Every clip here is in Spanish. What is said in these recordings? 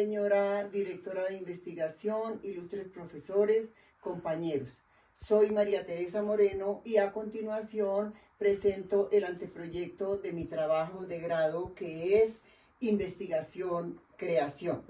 Señora directora de investigación, ilustres profesores, compañeros. Soy María Teresa Moreno y a continuación presento el anteproyecto de mi trabajo de grado, que es Investigación-Creación.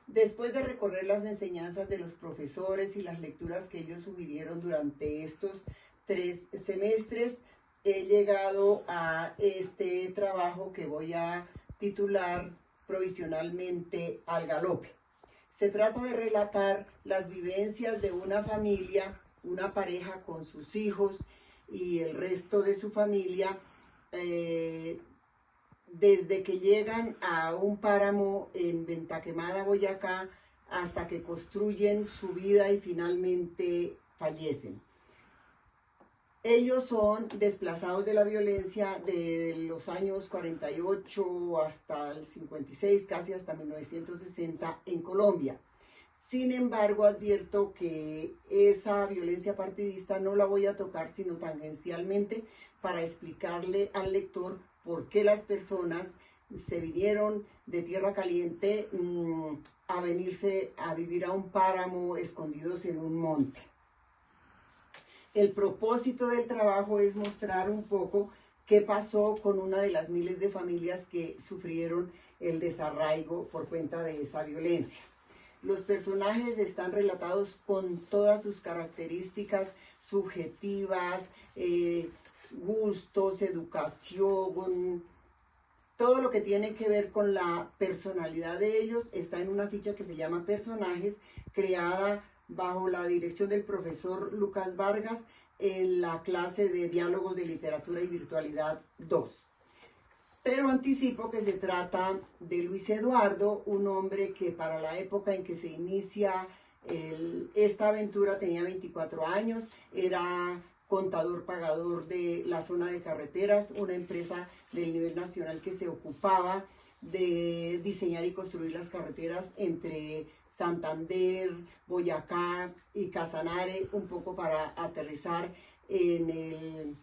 Después de recorrer las enseñanzas de los profesores y las lecturas que ellos sugirieron durante estos 3 semestres, he llegado a este trabajo que voy a titular provisionalmente Al Galope. Se trata de relatar las vivencias de una familia, una pareja con sus hijos y el resto de su familia, desde que llegan a un páramo en Ventaquemada, Boyacá, hasta que construyen su vida y finalmente fallecen. Ellos son desplazados de la violencia de los años 48 hasta el 56, casi hasta 1960 en Colombia. Sin embargo, advierto que esa violencia partidista no la voy a tocar sino tangencialmente para explicarle al lector por qué las personas se vinieron de tierra caliente a venirse a vivir a un páramo escondidos en un monte. El propósito del trabajo es mostrar un poco qué pasó con una de las miles de familias que sufrieron el desarraigo por cuenta de esa violencia. Los personajes están relatados con todas sus características subjetivas, gustos, educación, todo lo que tiene que ver con la personalidad de ellos está en una ficha que se llama Personajes, creada bajo la dirección del profesor Lucas Vargas en la clase de Diálogos de Literatura y Virtualidad 2. Pero anticipo que se trata de Luis Eduardo, un hombre que para la época en que se inicia esta aventura tenía 24 años, era contador pagador de la zona de carreteras, una empresa del nivel nacional que se ocupaba de diseñar y construir las carreteras entre Santander, Boyacá y Casanare, un poco para aterrizar en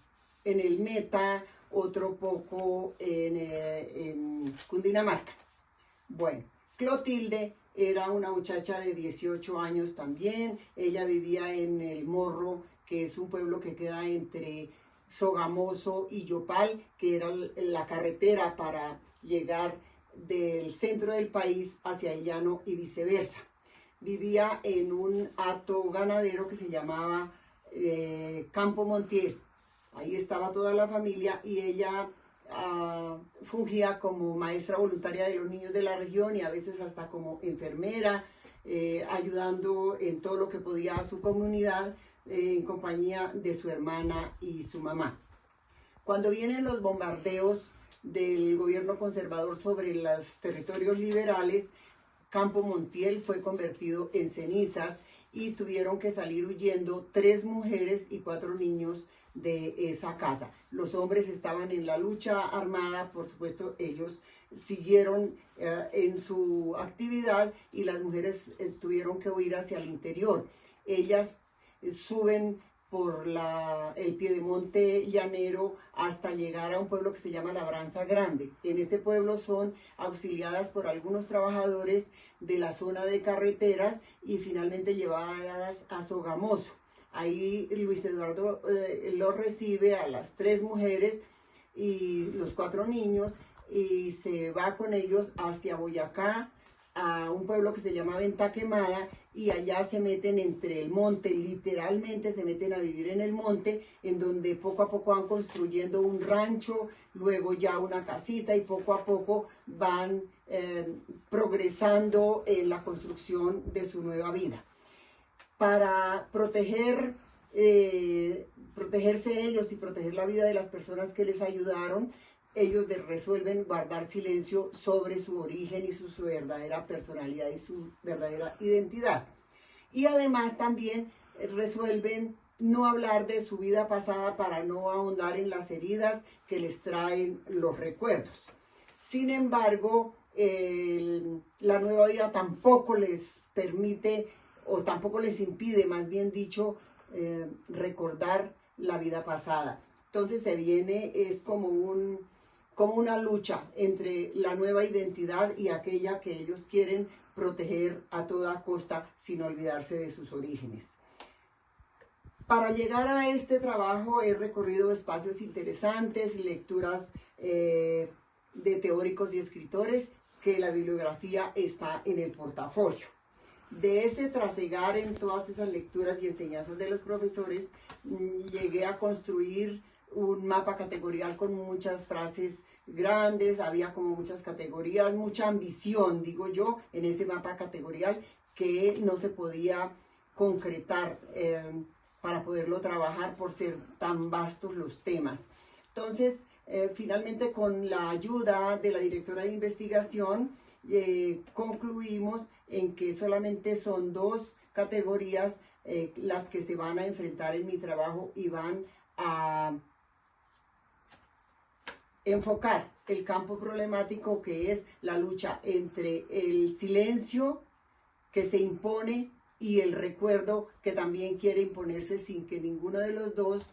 el Meta, otro poco en Cundinamarca. Bueno, Clotilde era una muchacha de 18 años también. Ella vivía en El Morro, que es un pueblo que queda entre Sogamoso y Yopal, que era la carretera para llegar del centro del país hacia el llano y viceversa. Vivía en un hato ganadero que se llamaba Campo Montiel. Ahí estaba toda la familia y ella fungía como maestra voluntaria de los niños de la región y a veces hasta como enfermera, ayudando en todo lo que podía a su comunidad en compañía de su hermana y su mamá. Cuando vienen los bombardeos del gobierno conservador sobre los territorios liberales, Campo Montiel fue convertido en cenizas y tuvieron que salir huyendo 3 mujeres y 4 niños de esa casa. Los hombres estaban en la lucha armada, por supuesto ellos siguieron en su actividad y las mujeres tuvieron que huir hacia el interior. Ellas suben por el piedemonte llanero hasta llegar a un pueblo que se llama Labranza Grande. En ese pueblo son auxiliadas por algunos trabajadores de la zona de carreteras y finalmente llevadas a Sogamoso. Ahí Luis Eduardo los recibe a las 3 mujeres y los 4 niños y se va con ellos hacia Boyacá, a un pueblo que se llama Ventaquemada, y allá se meten entre el monte, literalmente se meten a vivir en el monte, en donde poco a poco van construyendo un rancho, luego ya una casita y poco a poco van progresando en la construcción de su nueva vida. Para protegerse ellos y proteger la vida de las personas que les ayudaron, ellos resuelven guardar silencio sobre su origen y su verdadera personalidad y su verdadera identidad. Y además también resuelven no hablar de su vida pasada para no ahondar en las heridas que les traen los recuerdos. Sin embargo, la nueva vida tampoco les permite o tampoco les impide, más bien dicho, recordar la vida pasada. Entonces es como una lucha entre la nueva identidad y aquella que ellos quieren proteger a toda costa sin olvidarse de sus orígenes. Para llegar a este trabajo he recorrido espacios interesantes, lecturas de teóricos y escritores, que la bibliografía está en el portafolio. De ese trasegar en todas esas lecturas y enseñanzas de los profesores, llegué a construir un mapa categorial con muchas frases grandes, había como muchas categorías, mucha ambición, digo yo, en ese mapa categorial que no se podía concretar para poderlo trabajar por ser tan vastos los temas. Entonces, finalmente con la ayuda de la directora de investigación, concluimos en que solamente son 2 categorías las que se van a enfrentar en mi trabajo y van a enfocar el campo problemático, que es la lucha entre el silencio que se impone y el recuerdo que también quiere imponerse sin que ninguno de los dos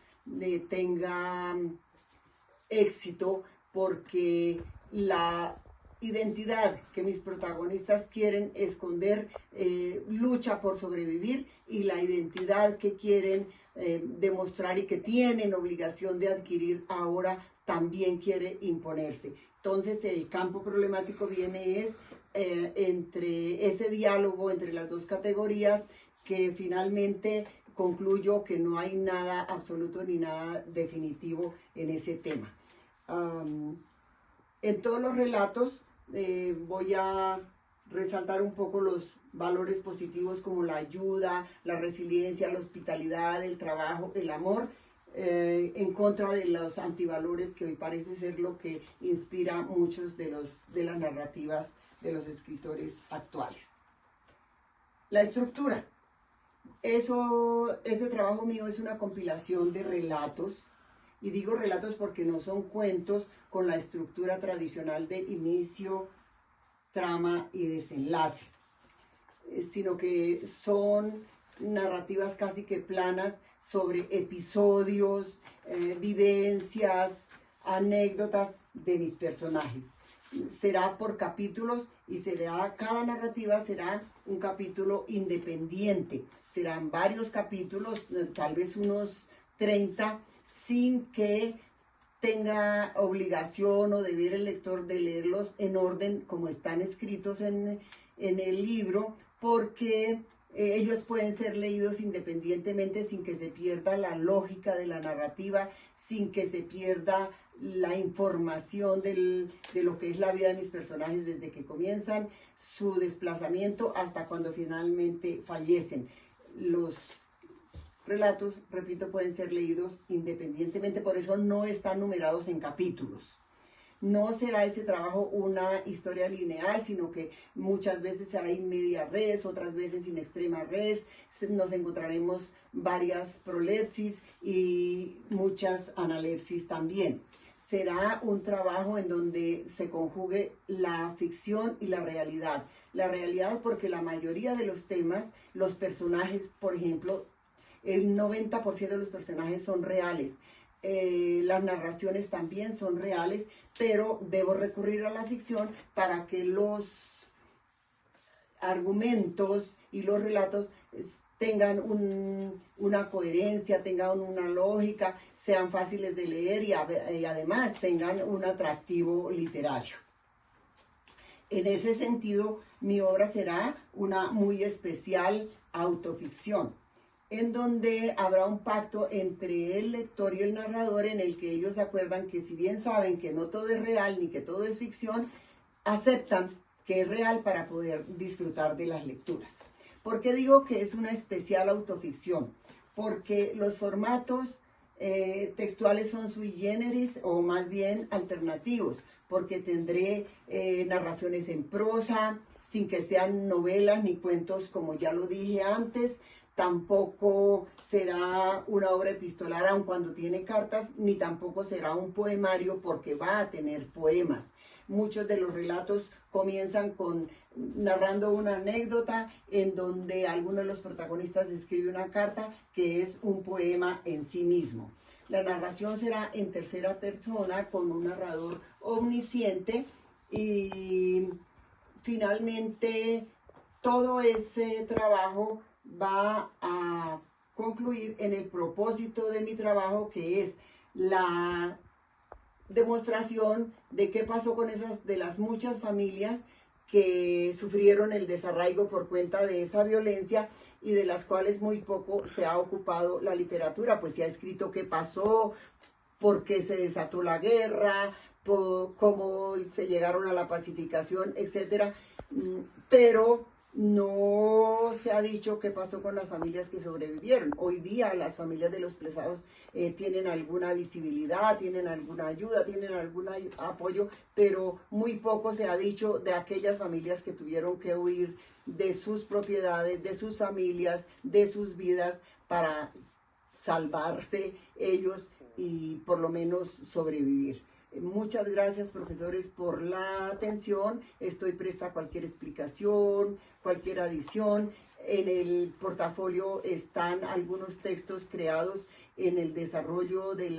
tenga éxito, porque la identidad que mis protagonistas quieren esconder lucha por sobrevivir, y la identidad que quieren demostrar y que tienen obligación de adquirir ahora también quiere imponerse. Entonces el campo problemático viene entre ese diálogo entre las 2 categorías, que finalmente concluyo que no hay nada absoluto ni nada definitivo en ese tema. En todos los relatos voy a resaltar un poco los valores positivos como la ayuda, la resiliencia, la hospitalidad, el trabajo, el amor, en contra de los antivalores que hoy parece ser lo que inspira muchos de las narrativas de los escritores actuales. La estructura. Ese trabajo mío es una compilación de relatos, y digo relatos porque no son cuentos con la estructura tradicional de inicio, trama y desenlace, sino que son narrativas casi que planas sobre episodios, vivencias, anécdotas de mis personajes. Será por capítulos y cada narrativa será un capítulo independiente. Serán varios capítulos, tal vez unos 30, sin que tenga obligación o deber el lector de leerlos en orden como están escritos en el libro, porque ellos pueden ser leídos independientemente sin que se pierda la lógica de la narrativa, sin que se pierda la información de lo que es la vida de mis personajes desde que comienzan su desplazamiento hasta cuando finalmente fallecen. Los relatos, repito, pueden ser leídos independientemente, por eso no están numerados en capítulos. No será ese trabajo una historia lineal, sino que muchas veces será in media res, otras veces in extrema res. Nos encontraremos varias prolepsis y muchas analepsis también. Será un trabajo en donde se conjugue la ficción y la realidad. La realidad porque la mayoría de los temas, los personajes, por ejemplo, el 90% de los personajes son reales. Las narraciones también son reales, pero debo recurrir a la ficción para que los argumentos y los relatos tengan una coherencia, tengan una lógica, sean fáciles de leer y además tengan un atractivo literario. En ese sentido, mi obra será una muy especial autoficción, en donde habrá un pacto entre el lector y el narrador, en el que ellos se acuerdan que, si bien saben que no todo es real ni que todo es ficción, aceptan que es real para poder disfrutar de las lecturas. ¿Por qué digo que es una especial autoficción? Porque los formatos textuales son sui generis, o más bien alternativos, porque tendré narraciones en prosa, sin que sean novelas ni cuentos, como ya lo dije antes. Tampoco será una obra epistolar, aun cuando tiene cartas, ni tampoco será un poemario, porque va a tener poemas. Muchos de los relatos comienzan narrando una anécdota en donde alguno de los protagonistas escribe una carta que es un poema en sí mismo. La narración será en tercera persona con un narrador omnisciente, y finalmente todo ese trabajo va a concluir en el propósito de mi trabajo, que es la demostración de qué pasó con esas, de las muchas familias que sufrieron el desarraigo por cuenta de esa violencia y de las cuales muy poco se ha ocupado la literatura, pues se ha escrito qué pasó, por qué se desató la guerra, por cómo se llegaron a la pacificación, etcétera, pero no se ha dicho qué pasó con las familias que sobrevivieron. Hoy día las familias de los presados tienen alguna visibilidad, tienen alguna ayuda, tienen algún apoyo, pero muy poco se ha dicho de aquellas familias que tuvieron que huir de sus propiedades, de sus familias, de sus vidas para salvarse ellos y por lo menos sobrevivir. Muchas gracias, profesores, por la atención. Estoy presta a cualquier explicación, cualquier adición. En el portafolio están algunos textos creados en el desarrollo de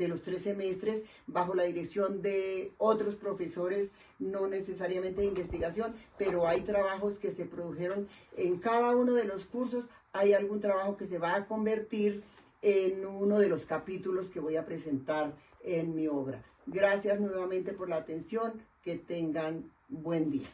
los 3 semestres bajo la dirección de otros profesores, no necesariamente de investigación, pero hay trabajos que se produjeron en cada uno de los cursos. Hay algún trabajo que se va a convertir en uno de los capítulos que voy a presentar en mi obra. Gracias nuevamente por la atención. Que tengan buen día.